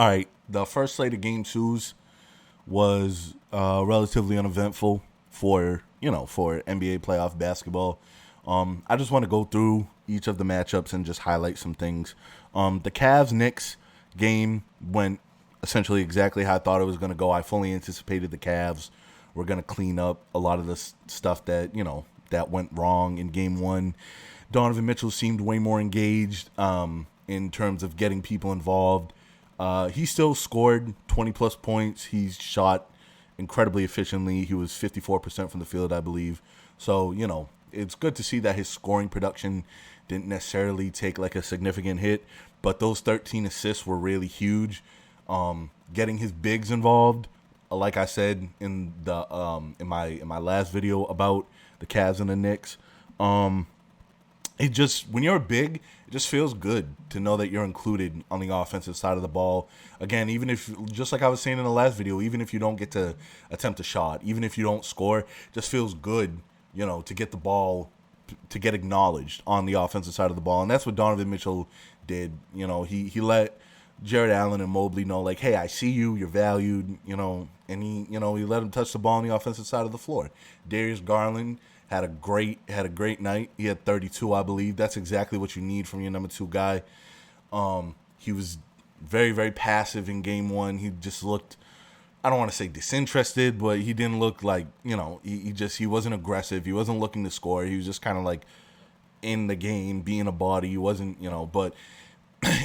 All right, the first slate of game twos was relatively uneventful for NBA playoff basketball. I just want to go through each of the matchups and just highlight some things. The Cavs Knicks game went essentially exactly how I thought it was going to go. I fully anticipated the Cavs were going to clean up a lot of the stuff that went wrong in game one. Donovan Mitchell seemed way more engaged in terms of getting people involved. He still scored 20-plus points. He shot incredibly efficiently. He was 54% from the field, I believe. So, it's good to see that his scoring production didn't necessarily take like a significant hit, but those 13 assists were really huge. Getting his bigs involved, like I said in the in my last video about the Cavs and the Knicks, it just, when you're big, it just feels good to know that you're included on the offensive side of the ball. Again, even if, just like I was saying in the last video, even if you don't get to attempt a shot, even if you don't score, it just feels good, to get the ball, to get acknowledged on the offensive side of the ball. And that's what Donovan Mitchell did. He let Jared Allen and Mobley know, like, hey, I see you, you're valued, and he let him touch the ball on the offensive side of the floor. Darius Garland had a great night. He had 32, I believe. That's exactly what you need from your number two guy. He was very, very passive in game one. He just looked, I don't want to say disinterested, but he didn't look like, he wasn't aggressive. He wasn't looking to score. He was just kind of like in the game, being a body. He wasn't, but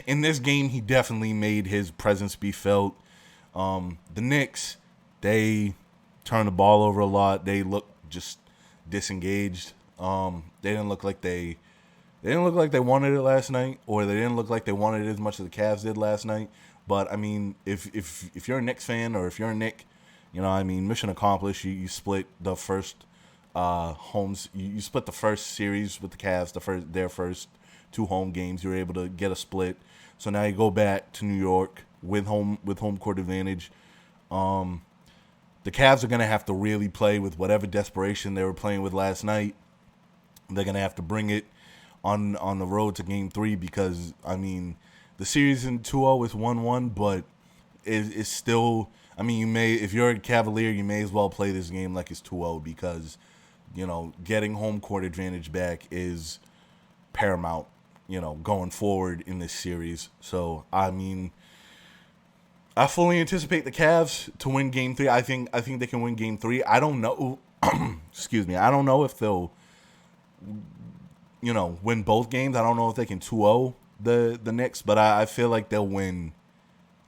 in this game, he definitely made his presence be felt. The Knicks, they turned the ball over a lot. They looked just disengaged. They didn't look like they wanted it last night, or they didn't look like they wanted it as much as the Cavs did last night. But I mean, if you're a Knicks fan, or if you're a Knick, mission accomplished. You split the first homes. You split the first series with the Cavs, their first two home games. You were able to get a split. So now you go back to New York with home court advantage. The Cavs are going to have to really play with whatever desperation they were playing with last night. They're going to have to bring it on the road to Game 3 because, the series in 2-0 is 1-1, but it's still, if you're a Cavalier, you may as well play this game like it's 2-0 because, getting home court advantage back is paramount, going forward in this series. So, I fully anticipate the Cavs to win Game 3. I think they can win Game 3. I don't know. Excuse me. I don't know if they'll, win both games. I don't know if they can 2-0 the Knicks, but I feel like they'll win.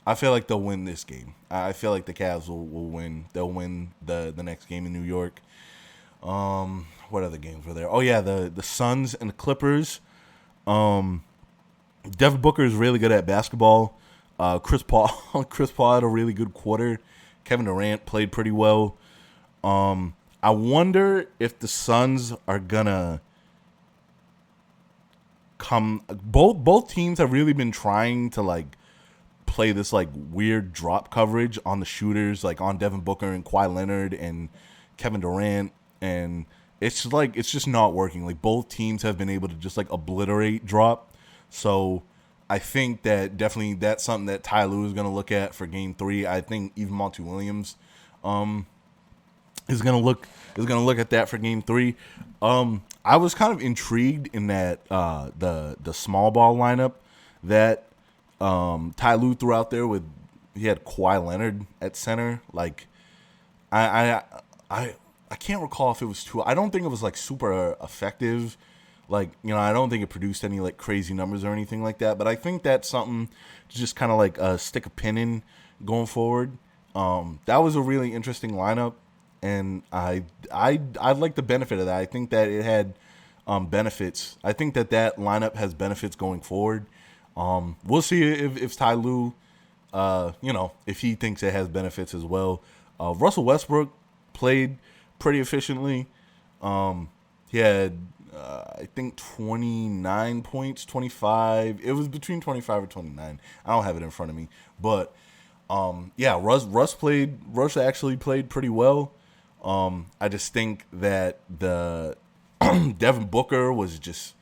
I feel like they'll win this game. I feel like the Cavs will win. They'll win the next game in New York. What other games were there? Oh yeah, the Suns and the Clippers. Devin Booker is really good at basketball. Chris Paul had a really good quarter. Kevin Durant played pretty well. I wonder if the Suns are gonna come. Both teams have really been trying to play this weird drop coverage on the shooters, on Devin Booker and Kawhi Leonard and Kevin Durant, and it's just not working. Both teams have been able to just obliterate drop. So I think that definitely that's something that Ty Lue is going to look at for Game 3. I think even Monty Williams is going to look at that for Game 3. I was kind of intrigued in that the small ball lineup that Ty Lue threw out there with. He had Kawhi Leonard at center. I can't recall if it was too. I don't think it was super effective. I don't think it produced any crazy numbers or anything like that. But I think that's something to just kind of stick a pin in going forward. That was a really interesting lineup, and I like the benefit of that. I think that it had benefits. I think that lineup has benefits going forward. We'll see if Ty Lue, if he thinks it has benefits as well. Russell Westbrook played pretty efficiently. He had I think 29 points, 25. It was between 25 or 29. I don't have it in front of me, but Russ actually played pretty well. I just think that the Devin Booker was just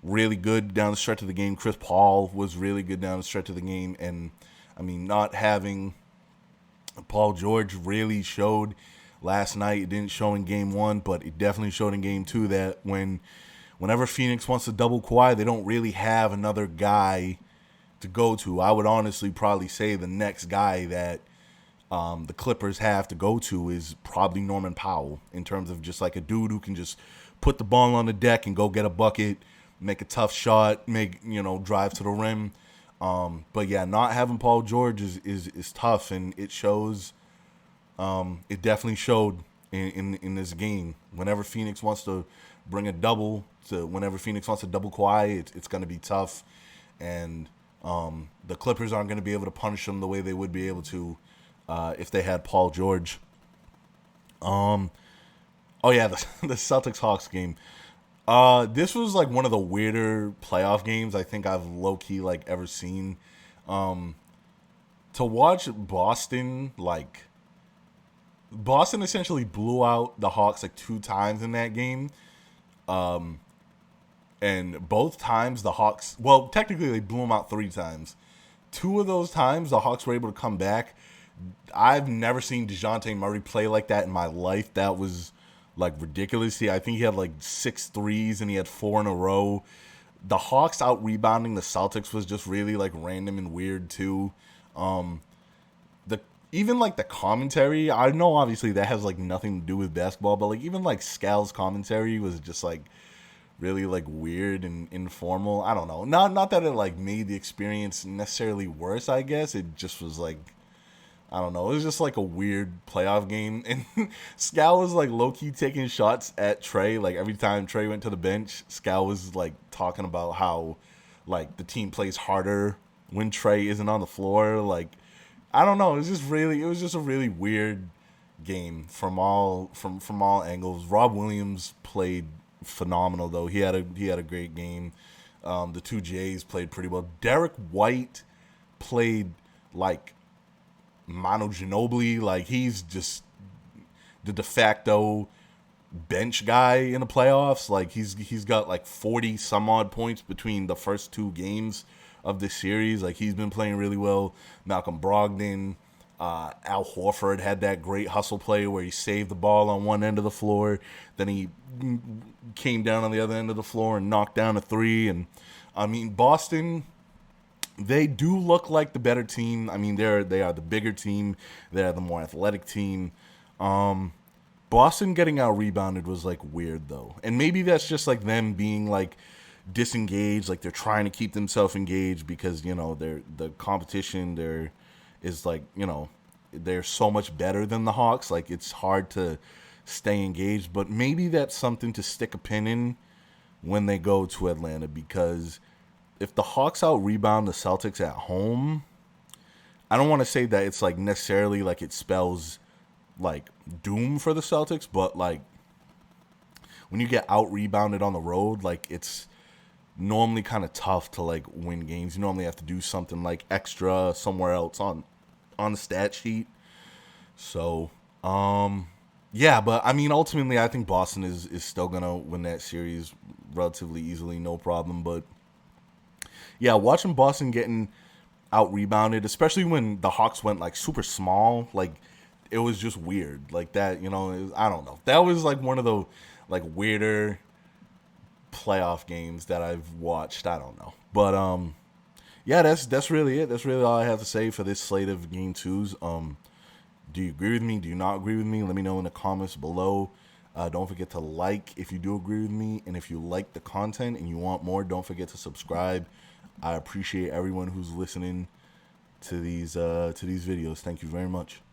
really good down the stretch of the game. Chris Paul was really good down the stretch of the game, and I mean, not having Paul George really showed last night. It didn't show in game one, but it definitely showed in game two that whenever Phoenix wants to double Kawhi, they don't really have another guy to go to. I would honestly probably say the next guy that the Clippers have to go to is probably Norman Powell, in terms of just like a dude who can just put the ball on the deck and go get a bucket, make a tough shot, drive to the rim. But yeah, not having Paul George is tough, and it shows. It definitely showed in this game. Whenever Phoenix wants to bring a double, whenever Phoenix wants to double Kawhi, it's going to be tough, and the Clippers aren't going to be able to punish them the way they would be able to if they had Paul George. Oh yeah, the Celtics Hawks game. This was like one of the weirder playoff games I think I've low key like ever seen. To watch Boston essentially blew out the Hawks like 2 times in that game. And both times the Hawks, well, technically they blew them out 3 times. 2 of those times the Hawks were able to come back. I've never seen DeJounte Murray play like that in my life. That was like ridiculous. I think he had like 6 threes and he had 4 in a row. The Hawks out rebounding the Celtics was just really like random and weird too. Even like the commentary, I know obviously that has like nothing to do with basketball, but like even like Scal's commentary was just like really like weird and informal. I don't know. Not that it like made the experience necessarily worse, I guess. It just was like, I don't know. It was just like a weird playoff game. And Scal was like low-key taking shots at Trey. Like every time Trey went to the bench, Scal was like talking about how like the team plays harder when Trey isn't on the floor. Like, I don't know. It was just a really weird game from all angles. Rob Williams played phenomenal though. He had a great game. The 2 Jays played pretty well. Derek White played like Manu Ginobili. Like he's just the de facto bench guy in the playoffs. Like he's got like 40 some odd points between the first 2 games of this series. Like he's been playing really well. Malcolm Brogdon, Al Horford had that great hustle play where he saved the ball on one end of the floor, then he came down on the other end of the floor and knocked down a 3. And I mean, Boston, they do look like the better team. I mean, they are the bigger team. They're the more athletic team. Boston getting out rebounded was like weird though, and maybe that's just like them being like disengaged, like they're trying to keep themselves engaged because the competition there is like they're so much better than the Hawks. Like it's hard to stay engaged, but maybe that's something to stick a pin in when they go to Atlanta, because if the Hawks out rebound the Celtics at home, I don't want to say that it's like necessarily like it spells like doom for the Celtics, but like when you get out rebounded on the road, like it's normally kind of tough to like win games. You normally have to do something like extra somewhere else on the stat sheet. So yeah, but I mean ultimately I think Boston is still gonna win that series relatively easily, no problem. But yeah, watching Boston getting out rebounded, especially when the Hawks went like super small, like it was just weird. Like that, I don't know. That was like one of the like weirder playoff games that I've watched. I don't know. But yeah, that's really it. That's really all I have to say for this slate of game 2s. Do you agree with me? Do you not agree with me? Let me know in the comments below. Don't forget to like if you do agree with me, and if you like the content and you want more, don't forget to subscribe. I appreciate everyone who's listening to these videos. Thank you very much.